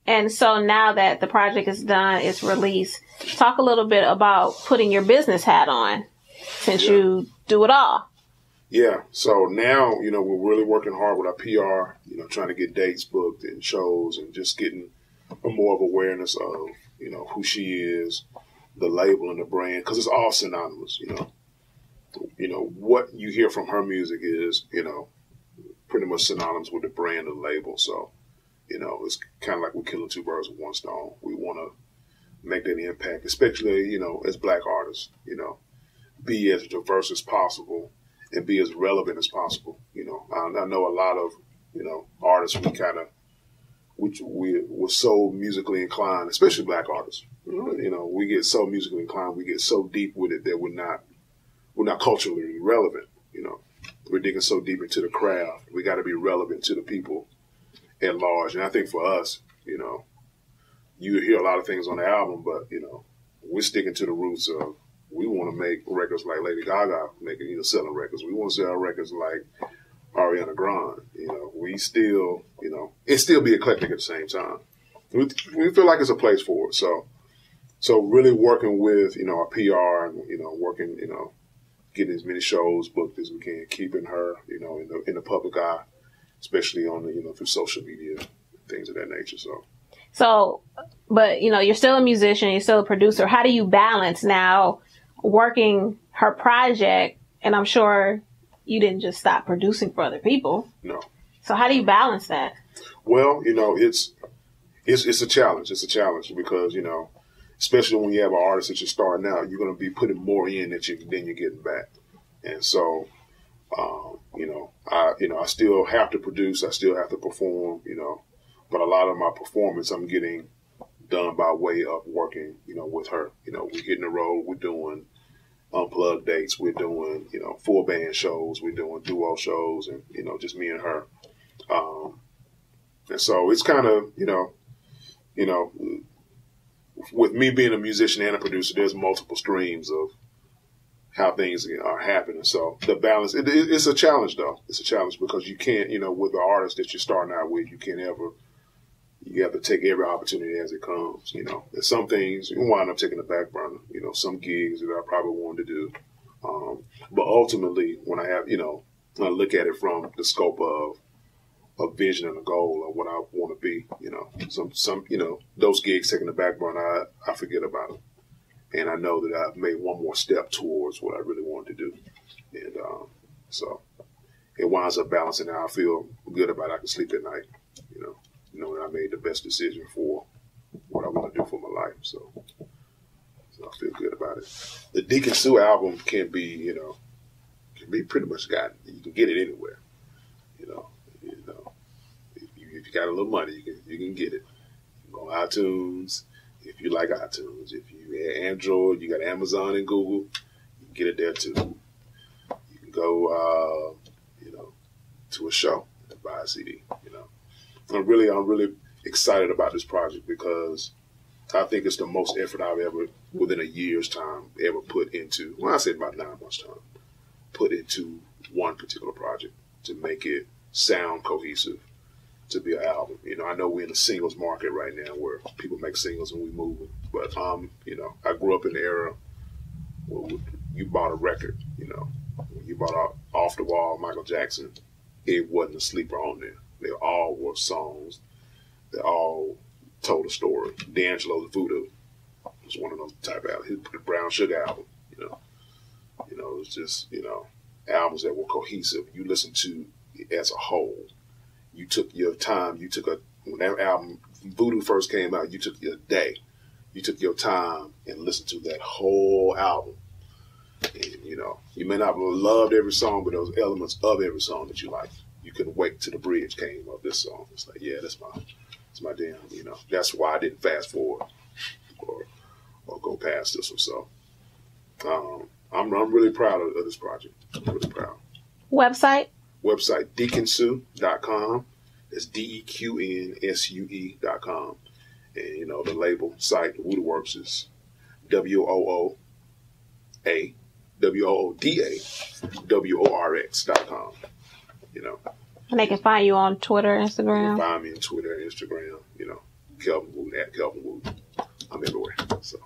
And so now that the project is done, it's released, talk a little bit about putting your business hat on, since you do it all. Yeah. So now, we're really working hard with our PR, trying to get dates booked and shows and just getting more of awareness of, who she is, the label and the brand, because it's all synonymous, what you hear from her music is, pretty much synonymous with the brand and the label. So, it's kind of like we're killing two birds with one stone. We want to make that impact, especially, as Black artists, be as diverse as possible and be as relevant as possible. I know a lot of, artists, we're so musically inclined, especially Black artists. We get so musically inclined, we get so deep with it that we're not culturally relevant. We're digging so deep into the craft. We got to be relevant to the people at large. And I think for us, you hear a lot of things on the album, but, we're sticking to the roots of, we want to make records like Lady Gaga making, selling records. We want to sell records like Ariana Grande. We still, it still be eclectic at the same time. We feel like it's a place for it. So really working with, our PR and, working, getting as many shows booked as we can, keeping her, in the public eye, especially on the, through social media, things of that nature. So, but, you're still a musician, you're still a producer. How do you balance now working her project? And I'm sure you didn't just stop producing for other people. No. So how do you balance that? Well, it's a challenge. It's a challenge because, especially when you have an artist that you're starting out, you're going to be putting more in than you're getting back. And so, I still have to produce. I still have to perform, but a lot of my performance I'm getting done by way of working, with her. We're hitting the road. We're doing unplugged dates. We're doing, full band shows. We're doing duo shows and, just me and her. And so it's kind of, with me being a musician and a producer, there's multiple streams of how things are happening. So the balance, it's a challenge though. It's a challenge because you can't, with the artist that you're starting out with, you have to take every opportunity as it comes. There's some things you wind up taking the back burner, some gigs that I probably wanted to do. But ultimately when I have, I look at it from the scope of a vision and a goal of what I want to be, some, those gigs taking the back burner, I forget about them. And I know that I've made one more step towards what I really wanted to do. And so it winds up balancing out. I feel good about it. I can sleep at night, knowing I made the best decision for what I want to do for my life. So I feel good about it. The Deacon Sue album can be pretty much gotten. You can get it anywhere, If you got a little money, you can get it. You can go on iTunes. If you like iTunes, if you have Android, you got Amazon and Google, you can get it there too. You can go, to a show and buy a CD. I'm really excited about this project because I think it's the most effort I've ever, within a year's time, ever put into. Well, I say about 9 months' time, put into one particular project to make it sound cohesive, to be an album. I know we're in a singles market right now where people make singles and we move them. But, I grew up in the era where you bought a record, when you bought Off the Wall, Michael Jackson, it wasn't a sleeper on there. They all were songs. They all told a story. D'Angelo's Voodoo was one of those type of albums. He put the Brown Sugar album, it was just, albums that were cohesive. You listen to it as a whole. You took your time. When that album, Voodoo, first came out, you took your day. You took your time and listened to that whole album. And, you may not have loved every song, but those elements of every song that you like. You couldn't wait till the bridge came of this song. It's like, yeah, that's my damn, that's why I didn't fast forward or go past this one. So I'm really proud of this project. I'm really proud. Website, deaconsue.com. It's DEQNSUE.com. And, the label site, Woodaworks, is WOODAWORX.com. And they can find you on Twitter, Instagram. Find me on Twitter, Instagram, Kelvin Wooten, at Kelvin Wooten. I'm everywhere. So.